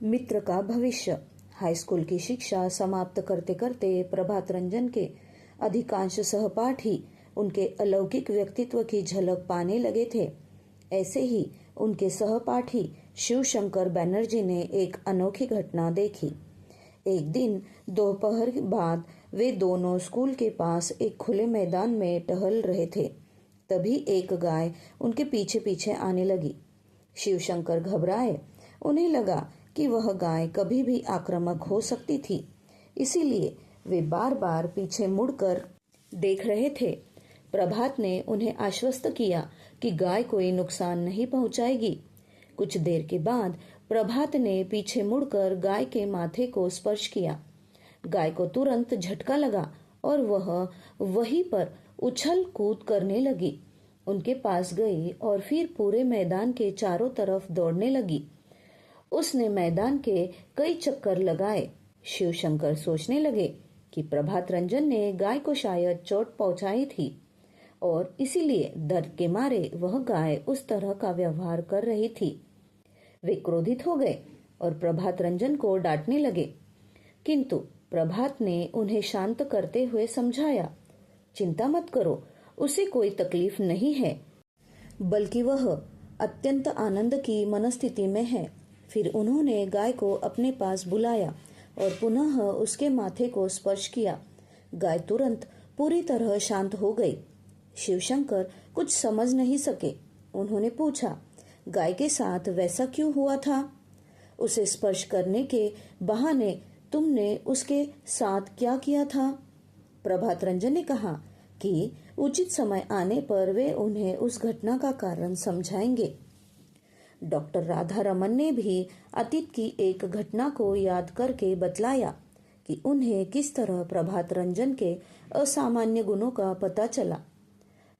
मित्र का भविष्य। High school की शिक्षा समाप्त करते करते प्रभात रंजन के अधिकांश सहपाठी उनके अलौकिक व्यक्तित्व की झलक पाने लगे थे। ऐसे ही उनके सहपाठी शिवशंकर बैनर्जी ने एक अनोखी घटना देखी। एक दिन दोपहर बाद वे दोनों स्कूल के पास एक खुले मैदान में टहल रहे थे। तभी एक गाय उनके पीछे पीछे आने लगी। शिवशंकर घबराए। उन्हें लगा कि वह गाय कभी भी आक्रामक हो सकती थी, इसीलिए वे बार बार पीछे मुड़कर देख रहे थे। प्रभात ने उन्हें आश्वस्त किया कि गाय कोई नुकसान नहीं पहुंचाएगी। कुछ देर के बाद प्रभात ने पीछे मुड़कर गाय के माथे को स्पर्श किया। गाय को तुरंत झटका लगा और वह वहीं पर उछल कूद करने लगी। उनके पास गई और फिर पूरे मैदान के चारों तरफ दौड़ने लगी। उसने मैदान के कई चक्कर लगाए। शिवशंकर सोचने लगे कि प्रभात रंजन ने गाय को शायद चोट पहुंचाई थी और इसीलिए डर के मारे वह गाय उस तरह का व्यवहार कर रही थी। वे क्रोधित हो गए और प्रभात रंजन को डांटने लगे, किंतु प्रभात ने उन्हें शांत करते हुए समझाया, चिंता मत करो, उसे कोई तकलीफ नहीं है, बल्कि वह अत्यंत आनंद की मनस्थिति में है। फिर उन्होंने गाय को अपने पास बुलाया और पुनः उसके माथे को स्पर्श किया। गाय तुरंत पूरी तरह शांत हो गई। शिवशंकर कुछ समझ नहीं सके। उन्होंने पूछा, गाय के साथ वैसा क्यों हुआ था? उसे स्पर्श करने के बहाने तुमने उसके साथ क्या किया था? प्रभात रंजन ने कहा कि उचित समय आने पर वे उन्हें उस घटना का कारण समझाएंगे। डॉक्टर राधा रमन ने भी अतीत की एक घटना को याद करके बतलाया कि उन्हें किस तरह प्रभात रंजन के असामान्य गुणों का पता चला।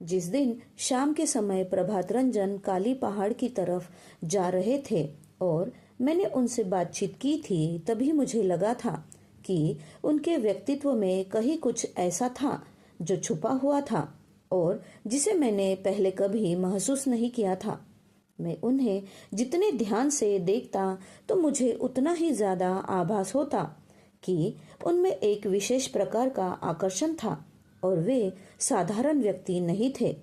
जिस दिन शाम के समय प्रभात रंजन काली पहाड़ की तरफ जा रहे थे और मैंने उनसे बातचीत की थी, तभी मुझे लगा था कि उनके व्यक्तित्व में कहीं कुछ ऐसा था जो छुपा हुआ था और जिसे मैंने पहले कभी महसूस नहीं किया था। मैं उन्हें जितने ध्यान से देखता तो मुझे उतना ही ज्यादा आभास होता कि उनमें एक विशेष प्रकार का आकर्षण था और वे साधारण व्यक्ति नहीं थे।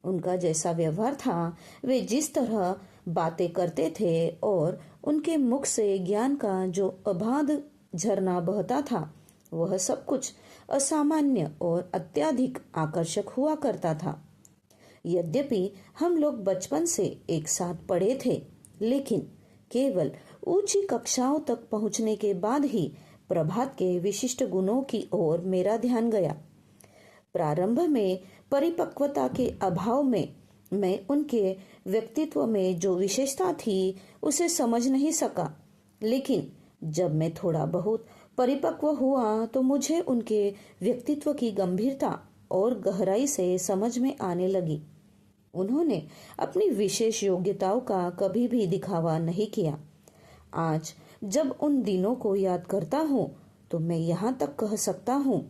उनका जैसा व्यवहार था, वे जिस तरह बातें करते थे और उनके मुख से ज्ञान का जो अबाध झरना बहता था, वह सब कुछ असामान्य और अत्यधिक आकर्षक हुआ करता था। यद्यपि हम लोग बचपन से एक साथ पढ़े थे, लेकिन केवल ऊंची कक्षाओं तक पहुंचने के बाद ही प्रभात के विशिष्ट गुणों की ओर मेरा ध्यान गया। प्रारंभ में परिपक्वता के अभाव में मैं उनके व्यक्तित्व में जो विशेषता थी उसे समझ नहीं सका, लेकिन जब मैं थोड़ा बहुत परिपक्व हुआ तो मुझे उनके व्यक्तित्व की गंभीरता और गहराई से समझ में आने लगी। उन्होंने अपनी विशेष योग्यताओं का कभी भी दिखावा नहीं किया। आज जब उन दिनों को याद करता हूँ तो मैं यहाँ तक कह सकता हूँ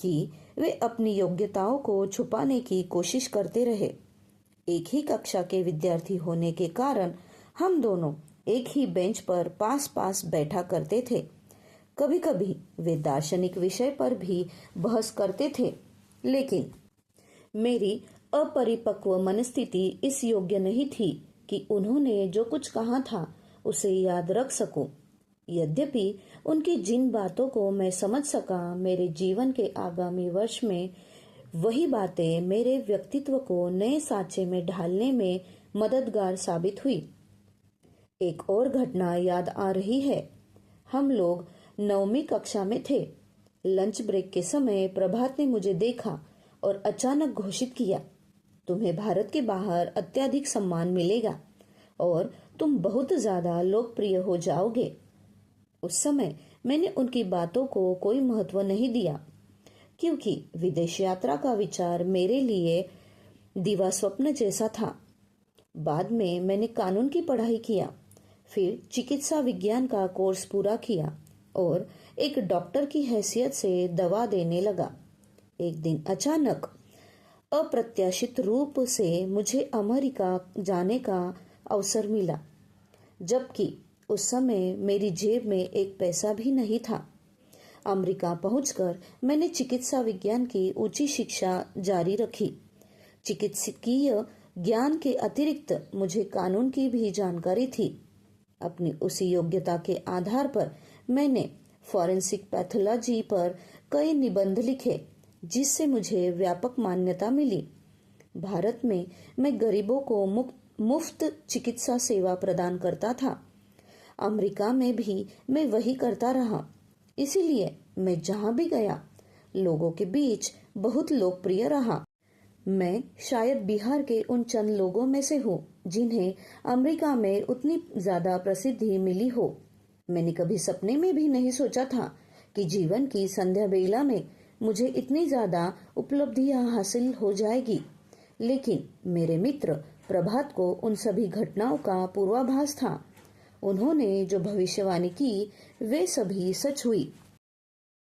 कि वे अपनी योग्यताओं को छुपाने की कोशिश करते रहे। एक ही कक्षा के विद्यार्थी होने के कारण हम दोनों एक ही बेंच पर पास पास बैठा करते थे। कभी कभी वे दार्शनिक विषय पर भी बहस करते थे, लेकिन मेरी अपरिपक्व मनस्थिति इस योग्य नहीं थी कि उन्होंने जो कुछ कहा था उसे याद रख सकूं। यद्यपि उनकी जिन बातों को मैं समझ सका, मेरे जीवन के आगामी वर्ष में वही बातें मेरे व्यक्तित्व को नए सांचे में ढालने में मददगार साबित हुई। एक और घटना याद आ रही है। हम लोग 9वीं कक्षा में थे। लंच ब्रेक के समय प्रभात ने मुझे देखा और अचानक घोषित किया, तुम्हें भारत के बाहर अत्यधिक सम्मान मिलेगा और तुम बहुत ज्यादा लोकप्रिय हो जाओगे। उस समय मैंने उनकी बातों को कोई महत्व नहीं दिया, क्योंकि विदेश यात्रा का विचार मेरे लिए दिवा स्वप्न जैसा था। बाद में मैंने कानून की पढ़ाई किया, फिर चिकित्सा विज्ञान का कोर्स पूरा किया और एक डॉक्टर की हैसियत से दवा देने लगा। एक दिन अचानक अप्रत्याशित रूप से मुझे अमेरिका जाने का अवसर मिला, जबकि उस समय मेरी जेब में एक पैसा भी नहीं था। अमेरिका पहुंचकर मैंने चिकित्सा विज्ञान की ऊंची शिक्षा जारी रखी। चिकित्सकीय ज्ञान के अतिरिक्त मुझे कानून की भी जानकारी थी। अपनी उसी योग्यता के आधार पर मैंने फॉरेंसिक पैथोलॉजी पर कई निबंध लिखे, जिससे मुझे व्यापक मान्यता मिली। भारत में मैं गरीबों को मुफ्त चिकित्सा सेवा प्रदान करता था। अमेरिका में भी मैं वही करता रहा। इसीलिए मैं जहां भी गया, लोगों के बीच बहुत लोकप्रिय रहा। मैं शायद बिहार के उन चंद लोगों में से हूँ जिन्हें अमेरिका में उतनी ज्यादा प्रसिद्धि मिली हो। मैंने कभी सपने में भी नहीं सोचा था कि जीवन की संध्या बेला में मुझे इतनी ज्यादा उपलब्धियां हासिल हो जाएगी। लेकिन मेरे मित्र प्रभात को उन सभी घटनाओं का पूर्वाभास था। उन्होंने जो भविष्यवाणी की वे सभी सच हुई।